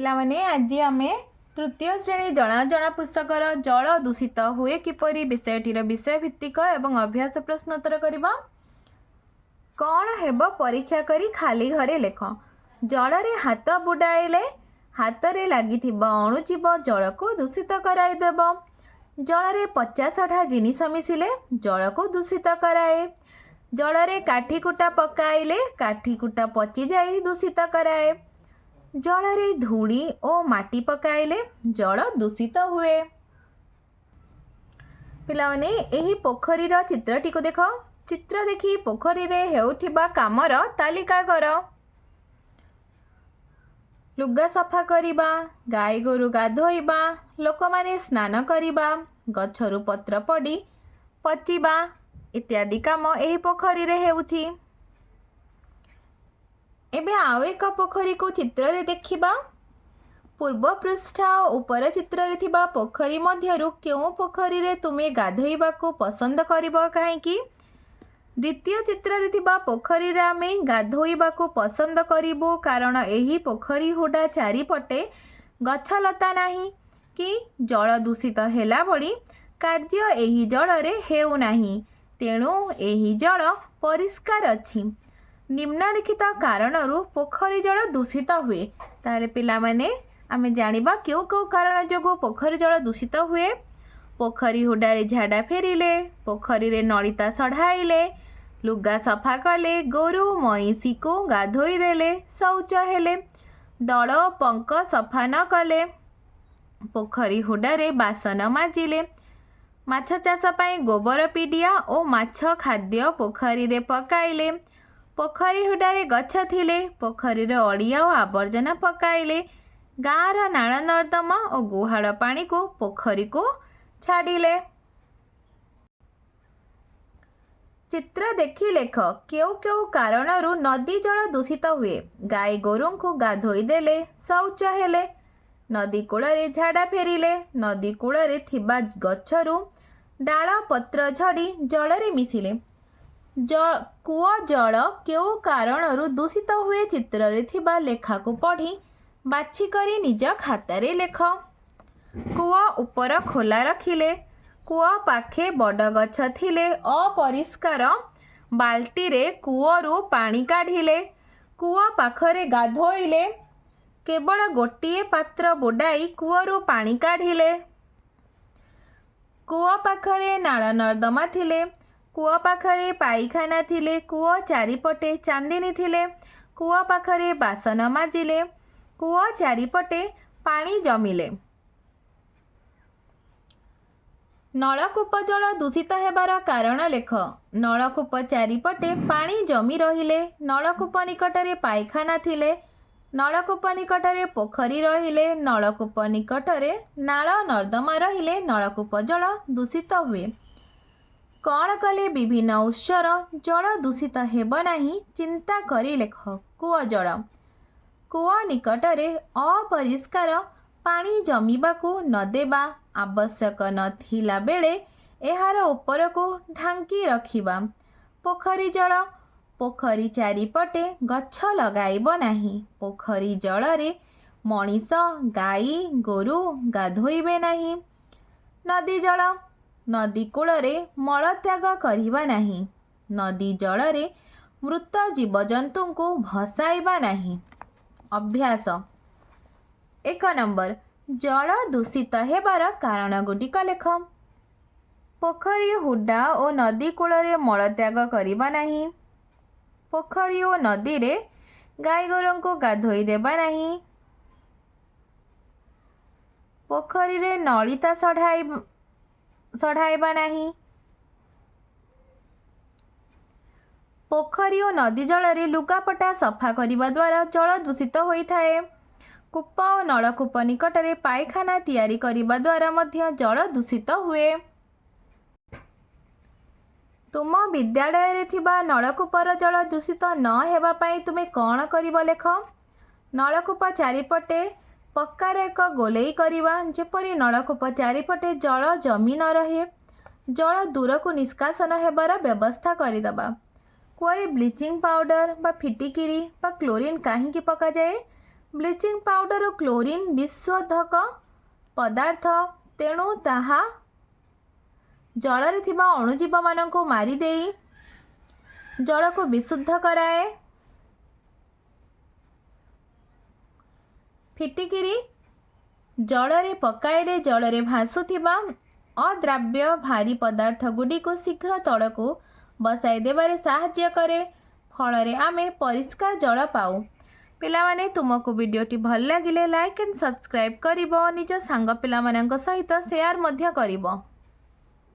पिलामाने आज आमे तृतीय श्रेणी जना जना पुस्तकर जल दूषित हुए किपरि विषयटीर विषय भित्तिक एवं अभ्यास प्रश्न उत्तर करबा। कौन हेब परीक्षा करी खाली घरे लेख। जल रे हाथ बुडाइले हाथ रे लागिथिबा अणुजीव जल को दूषित कराइदेब। जल रे 50-60 जिनिस मिसिले जल को दूषित कराए। जल रे काठीकुटा पकाइले काठीकुटा पची जाई दूषित कराए। जल रे धूली और माटी पकाइले जल दूषित हुए। पिलाने एही पोखरीर चित्रटी को देख। चित्र देखी पोखरी रे हेउथिबा कामर तालिका कर। लुगा सफा करिबा, गाई गोरु गाधोइबा, लोक माने स्नान करिबा, गछरु पत्र पड़ी पचिबा इत्यादि काम एही पोखरी रे हेउछि। एबे आउ एक पोखरी को चित्र रे देखिबा। पूर्व पृष्ठ और उपर चित्र रे थिबा पोखरी मध्यरु केउ पोखरी रे तुमे गाधोइबा को पसंद करिबो काहेकि? द्वितीय चित्र रे थिबा पोखरी रे आमे गाधोइबा को पसंद करिबो कारण एही पोखरी हुडा चारिपटे गछ लता नाही कि जल दूषित हेला बड़ी कार्य एही जल रे हेउ नाही। तेणु एही जल परिष्कार अछि। निम्नलिखित कारणरू पोखरी जल दूषित हुए। ताले पिला माने आमे जानिबा क्यों क्यों कारण जोगो पोखरी जल दूषित हुए। पोखरी हुडारे झाड़ा फेरिले, पोखरी रे नलिता सढ़ाइले, लुगा सफा कले, गोरु मईसी को गाधोई देले, शौच हेले, दल पंक सफा न कले, पोखरी हुडारे बासन माजिले, माछ चाष पाई गोबर पिडिया और माछ खाद्य पोखरी रे पकाइले, पोखरी हुडारे गछ थिले, पोखरी रे अड़िया और आवर्जना पकाइले, गाँर नाल नर्दमा और गुहाड़ पानी को पोखरी को छाड़िले। चित्र देखी लेख क्यों क्यों कारणरू नदी जल दूषित हुए। गाई गोरु को गाधोई देले, शौच हेले, नदी कूल रे झाड़ा फेरिले, नदी कूल रे थिबा गछरू डाल पत्र झड़ी जल रे मिसिले। कूआ जल क्यों कारणरू दूषित हुए चित्र रे थिबा लेखा को पढ़ी बाछि करी निज खातारे लेख। कूआ ऊपर खोला रखिले, कूआ पाखे बड़ गछ थिले, अपरिष्कार बाल्टी रे कूअरू पानी काढ़िले, कूआ पाखरे गाधोइले, केवल गोटिए पात्र बुडाई कूअरू पानी काढ़िले, कूआ पाखरे नाल नर्दमा थिले, कूआ पाखरे पाइखाना थिले, कूआ चारिपटे चांदिनी थिले, कूआ पाखरे बासन माजिले, कूआ चारिपटे पानी जमिले। नलकूप जल दूषित हेबार कारण लेख। नलकूप चारिपटे पानी जमी रहिले, नलकूप निकटरे पाइखाना थिले, नलकूप निकटरे पोखरी रहिले, नलकूप निकटरे नाल नर्दमा रहिले, नलकूप जल दूषित हुए। कौन कले विभिन्न उत्सर जल दूषित हेब नाही चिंता करी लेख। कूआ जल। कूआ निकटरे अपरिष्कार पानी जमीबाकू न देबा आवश्यक नथिला बेले एहार ऊपर को ढांकी रखिबा। पोखरी जल। पोखरी चारिपटे गछ लगाइब नाही। पोखरी जल रे मनीष गाई गोरु गाधोइबे नाही। नदी जल। नदी कूल रे मलत्याग करिबा नाही। नदी जल रे मृत जीवजंतु को भसाइबा नाही। अभ्यास 1 नंबर जल दूषित हेबार कारण गुडिक लेख। पोखरी हुडा और नदी कूल रे मलत्याग करिबा नाही। पोखरी और नदी रे गाई गोरु को गाधोई देबा नाही। पोखरी रे नलिता सढ़ाइबा नाही। पोखरी और नदी जल रे लुगापटा सफा करिबा द्वारा जल दूषित होइथाए। कूप और नलकूप निकटरे पायखाना तैयारी करिबा द्वारा मध्य जल दूषित हुए। तुम विद्यालय रे थिबा नलकूपर जल दूषित न हेबा पाई तुमे कौन करिब लेख। नलकूप चारिपटे पक्कार एक गोलेई करिबा जेपरि नलकूप चारिपटे जल जमी न रहे। जल दूर को निष्कासन हेबार व्यवस्था करिदबा। कुआरे ब्लीचिंग पाउडर बा फिटिकिरी बा क्लोरीन काहींकी पका जाए ବ୍ଲିଚିଂ ପାଉଡ଼ର ଓ କ୍ଲୋରିନ୍ ବିଶୋଧକ ପଦାର୍ଥ, ତେଣୁ ତାହା ଜଳରେ ଥିବା ଅଣୁଜୀବମାନଙ୍କୁ ମାରିଦେଇ ଜଳକୁ ବିଶୁଦ୍ଧ କରାଏ। ଫିଟିକିରି ଜଳରେ ପକାଇଲେ ଜଳରେ ଭାସୁଥିବା ଅଦ୍ରାବ୍ୟ ଭାରୀ ପଦାର୍ଥଗୁଡ଼ିକୁ ଶୀଘ୍ର ତଳକୁ ବସାଇ ଦେବାରେ ସାହାଯ୍ୟ କରେ। ଫଳରେ ଆମେ ପରିଷ୍କାର ଜଳ ପାଉ। ପିଲାମାନେ, ତୁମକୁ ଭିଡ଼ିଓଟି ଭଲ ଲାଗିଲେ ଲାଇକ୍ ଆଣ୍ଡ ସବସ୍କ୍ରାଇବ୍ କରିବ। ନିଜ ସାଙ୍ଗ ପିଲାମାନଙ୍କ ସହିତ ସେୟାର ମଧ୍ୟ କରିବ।